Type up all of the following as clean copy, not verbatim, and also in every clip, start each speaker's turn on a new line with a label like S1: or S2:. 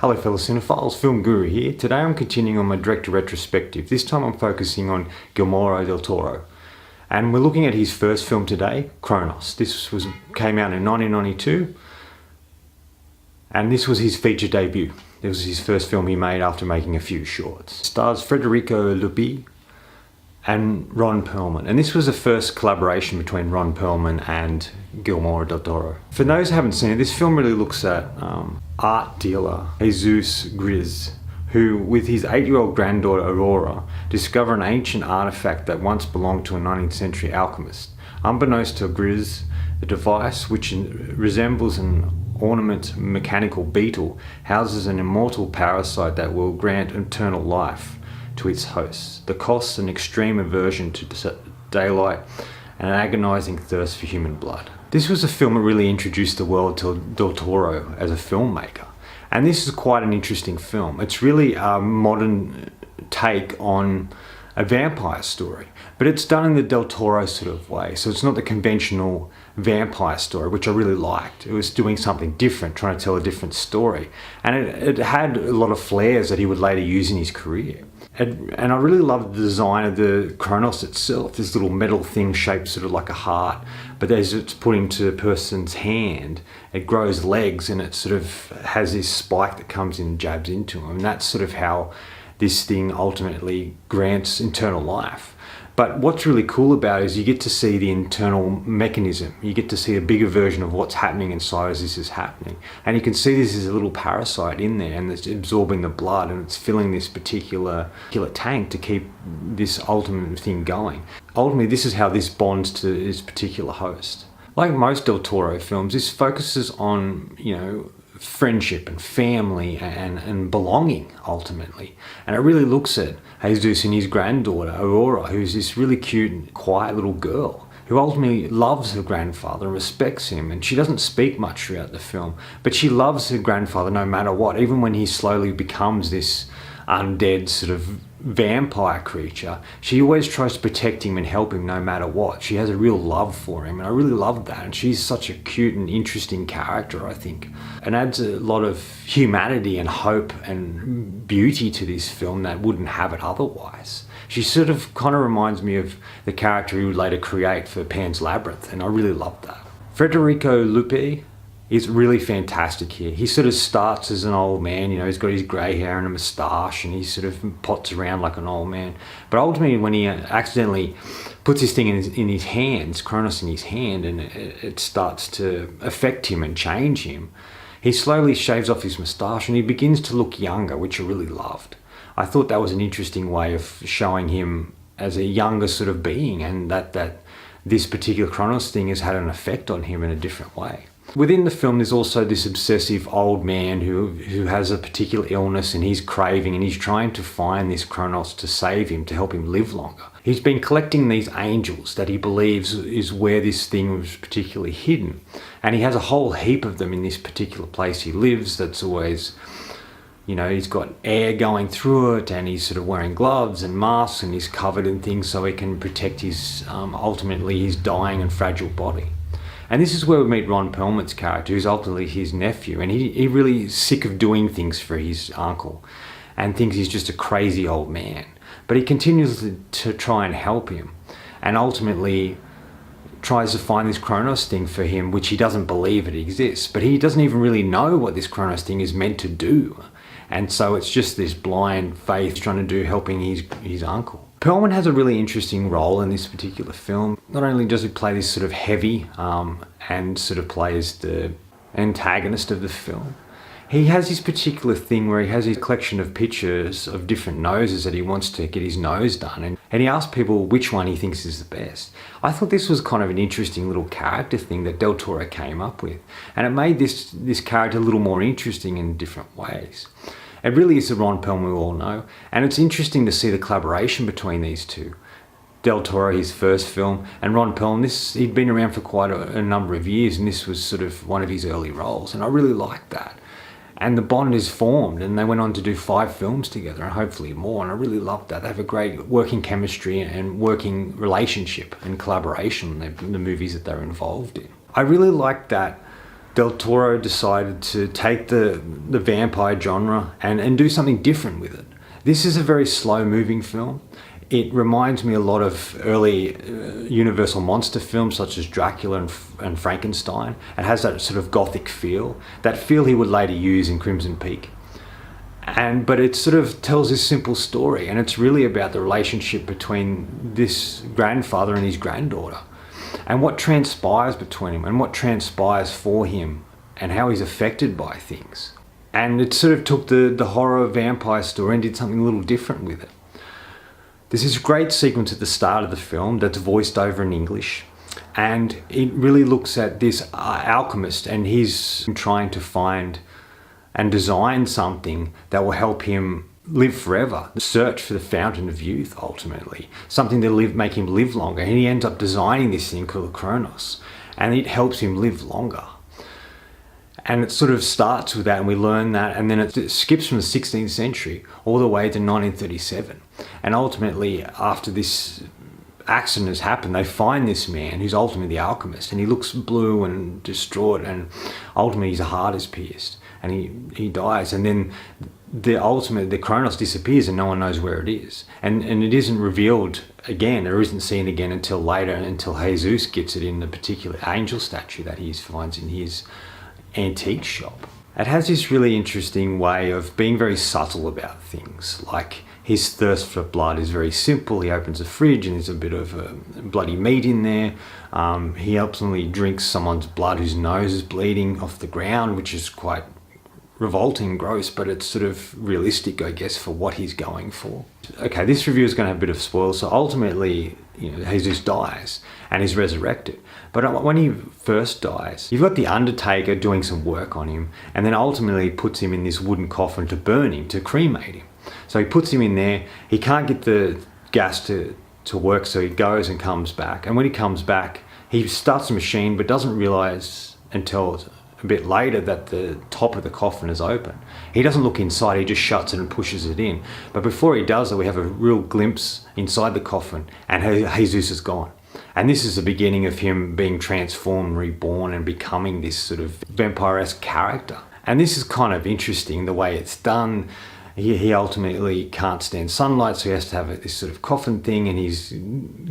S1: Hello fellow cinephiles, Film Guru here. Today I'm continuing on my director retrospective. This time I'm focusing on Guillermo Del Toro. And we're looking at his first film today, Cronos. This came out in 1992. And this was his feature debut. It was his first film he made after making a few shorts. It stars Federico Lupi and Ron Perlman. And this was the first collaboration between Ron Perlman and Guillermo Del Toro. For those who haven't seen it, this film really looks at art dealer Jesus Gris, who with his 8-year-old granddaughter Aurora discover an ancient artifact that once belonged to a 19th century alchemist. Unbeknownst to Gris, the device, which resembles an ornament mechanical beetle, houses an immortal parasite that will grant eternal life to its hosts. The cost, an extreme aversion to daylight and an agonizing thirst for human blood. This was a film that really introduced the world to Del Toro as a filmmaker. And this is quite an interesting film. It's really a modern take on a vampire story, but it's done in the Del Toro sort of way. So it's not the conventional vampire story, which I really liked. It was doing something different, trying to tell a different story. And it had a lot of flares that he would later use in his career. And I really loved the design of the Cronos itself, this little metal thing shaped sort of like a heart, but as it's put into a person's hand, it grows legs and it sort of has this spike that comes in and jabs into him. And that's sort of how this thing ultimately grants eternal life. But what's really cool about it is you get to see the internal mechanism. You get to see a bigger version of what's happening inside as this is happening. And you can see this is a little parasite in there and it's absorbing the blood and it's filling this particular tank to keep this ultimate thing going. Ultimately, this is how this bonds to this particular host. Like most Del Toro films, this focuses on, friendship and family and belonging ultimately. And it really looks at Jesus and his granddaughter Aurora, who's this really cute and quiet little girl who ultimately loves her grandfather and respects him, and she doesn't speak much throughout the film, but she loves her grandfather no matter what, even when he slowly becomes this undead sort of vampire creature. She always tries to protect him and help him no matter what. She has a real love for him, and I really love that. And she's such a cute and interesting character, I think, and adds a lot of humanity and hope and beauty to this film that wouldn't have it otherwise. She sort of kind of reminds me of the character he would later create for Pan's Labyrinth, and I really love that. Federico Lupi is really fantastic here. He sort of starts as an old man, he's got his grey hair and a moustache and he sort of pots around like an old man. But ultimately when he accidentally puts this thing in his hands, Cronos in his hand, and it starts to affect him and change him, he slowly shaves off his moustache and he begins to look younger, which I really loved. I thought that was an interesting way of showing him as a younger sort of being, and that this particular Cronos thing has had an effect on him in a different way. Within the film, there's also this obsessive old man who has a particular illness and he's craving and he's trying to find this Cronos to save him, to help him live longer. He's been collecting these angels that he believes is where this thing was particularly hidden. And he has a whole heap of them in this particular place he lives that's always, he's got air going through it and he's sort of wearing gloves and masks and he's covered in things so he can protect his, ultimately his dying and fragile body. And this is where we meet Ron Perlman's character, who's ultimately his nephew, and he really is sick of doing things for his uncle and thinks he's just a crazy old man. But he continues to try and help him, and ultimately tries to find this Cronos thing for him, which he doesn't believe it exists. But he doesn't even really know what this Cronos thing is meant to do. And so it's just this blind faith trying to do, helping his uncle. Perlman has a really interesting role in this particular film. Not only does he play this sort of heavy and sort of plays the antagonist of the film, he has this particular thing where he has his collection of pictures of different noses that he wants to get his nose done, and he asks people which one he thinks is the best. I thought this was kind of an interesting little character thing that Del Toro came up with, and it made this character a little more interesting in different ways. It really is the Ron Perlman we all know, and it's interesting to see the collaboration between these two. Del Toro, his first film, and Ron Perlman, he'd been around for quite a number of years, and this was sort of one of his early roles, and I really liked that. And the bond is formed, and they went on to do 5 films together, and hopefully more, and I really loved that. They have a great working chemistry and working relationship and collaboration in the movies that they're involved in. I really liked that Del Toro decided to take the vampire genre and do something different with it. This is a very slow moving film. It reminds me a lot of early Universal monster films such as Dracula and Frankenstein. It has that sort of gothic feel, that feel he would later use in Crimson Peak. But it sort of tells this simple story, and it's really about the relationship between this grandfather and his granddaughter, and what transpires between him, and what transpires for him, and how he's affected by things. And it sort of took the horror vampire story and did something a little different with it. There's this great sequence at the start of the film that's voiced over in English, and it really looks at this alchemist, and he's trying to find and design something that will help him live forever, the search for the fountain of youth, ultimately, something to make him live longer. And he ends up designing this thing called Cronos, and it helps him live longer. And it sort of starts with that, and we learn that, and then it skips from the 16th century all the way to 1937. And ultimately, after this accident has happened, they find this man who's ultimately the alchemist, and he looks blue and distraught, and ultimately his heart is pierced, and he dies. And then the Cronos disappears, and no one knows where it is. And it isn't revealed again, or isn't seen again until later, until Jesus gets it in the particular angel statue that he finds in his antique shop. It has this really interesting way of being very subtle about things. Like, his thirst for blood is very simple. He opens a fridge and there's a bit of bloody meat in there. He ultimately drinks someone's blood whose nose is bleeding off the ground, which is quite revolting, gross, but it's sort of realistic, I guess, for what he's going for. Okay, this review is going to have a bit of spoil. So ultimately, Jesus dies and is resurrected. But when he first dies, you've got the undertaker doing some work on him, and then ultimately puts him in this wooden coffin to burn him, to cremate him. So he puts him in there. He can't get the gas to work, so he goes and comes back. And when he comes back, he starts the machine, but doesn't realize until a bit later that the top of the coffin is open. He doesn't look inside, he just shuts it and pushes it in. But before he does that, we have a real glimpse inside the coffin, and Jesus is gone. And this is the beginning of him being transformed, reborn, and becoming this sort of vampire-esque character. And this is kind of interesting, the way it's done. He ultimately can't stand sunlight, so he has to have this sort of coffin thing, and his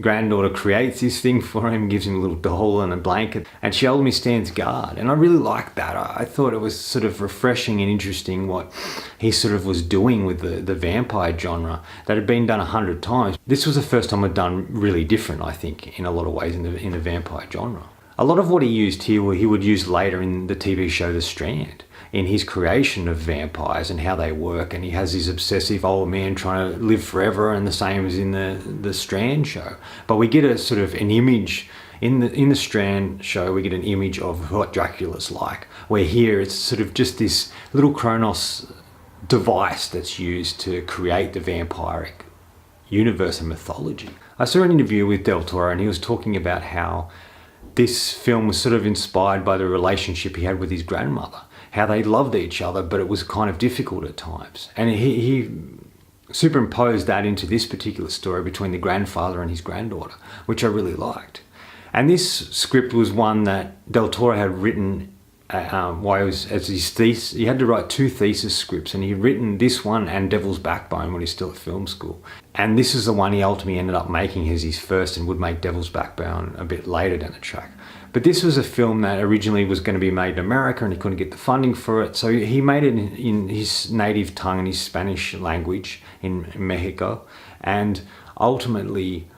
S1: granddaughter creates this thing for him, gives him a little doll and a blanket, and she ultimately stands guard. And I really liked that. I thought it was sort of refreshing and interesting what he sort of was doing with the vampire genre that had been done 100 times. This was the first time it done really different, I think, in a lot of ways in the vampire genre. A lot of what he used here, he would use later in the TV show The Strand, in his creation of vampires and how they work. And he has this obsessive old man trying to live forever, and the same as in the Strand show. But we get a sort of an image in the Strand show, we get an image of what Dracula's like, where here it's sort of just this little Cronos device that's used to create the vampiric universe and mythology. I saw an interview with Del Toro, and he was talking about how this film was sort of inspired by the relationship he had with his grandmother, how they loved each other, but it was kind of difficult at times. And he superimposed that into this particular story between the grandfather and his granddaughter, which I really liked. And this script was one that Del Toro had written while he was as his thesis. He had to write 2 thesis scripts, and he'd written this one and Devil's Backbone when he's still at film school. And this is the one he ultimately ended up making as his first, and would make Devil's Backbone a bit later down the track. But this was a film that originally was going to be made in America, and he couldn't get the funding for it. So he made it in his native tongue, in his Spanish language, in Mexico. And ultimately,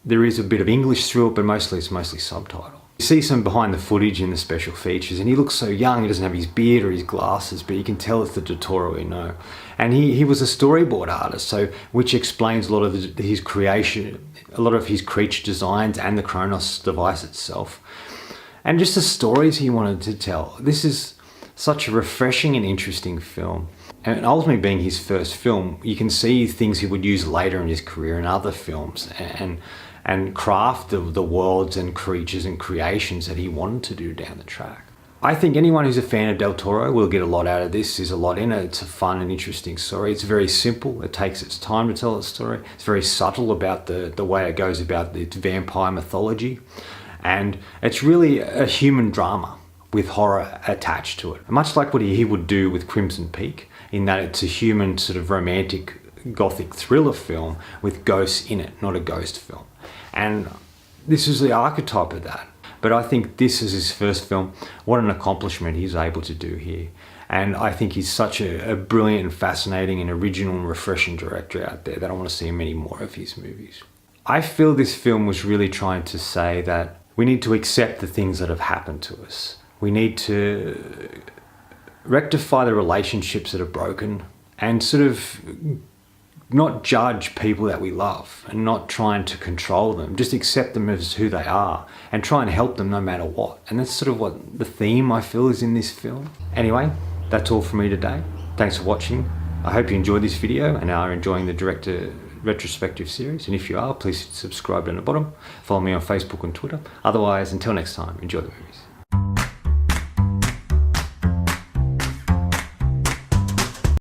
S1: there is a bit of English through it, but it's mostly subtitled. You see some behind the footage in the special features, and he looks so young. He doesn't have his beard or his glasses, but you can tell it's the Del Toro we know. And he was a storyboard artist, so which explains a lot of his creation, a lot of his creature designs, and the Cronos device itself. And just the stories he wanted to tell. This is such a refreshing and interesting film. And ultimately being his first film, you can see things he would use later in his career in other films, and craft the worlds and creatures and creations that he wanted to do down the track. I think anyone who's a fan of Del Toro will get a lot out of this. There's a lot in it. It's a fun and interesting story. It's very simple. It takes its time to tell its story. It's very subtle about the way it goes about its vampire mythology. And it's really a human drama with horror attached to it. Much like what he would do with Crimson Peak, in that it's a human sort of romantic gothic thriller film with ghosts in it, not a ghost film. And this is the archetype of that. But I think this is his first film. What an accomplishment he's able to do here. And I think he's such a brilliant and fascinating and original and refreshing director out there that I want to see many more of his movies. I feel this film was really trying to say that we need to accept the things that have happened to us. We need to rectify the relationships that are broken and sort of not judge people that we love and not trying to control them. Just accept them as who they are and try and help them no matter what. And that's sort of what the theme I feel is in this film. Anyway, that's all from me today. Thanks for watching. I hope you enjoyed this video and are enjoying the director retrospective series. And if you are, please subscribe down the bottom. Follow me on Facebook and Twitter. Otherwise, until next time, enjoy the movies.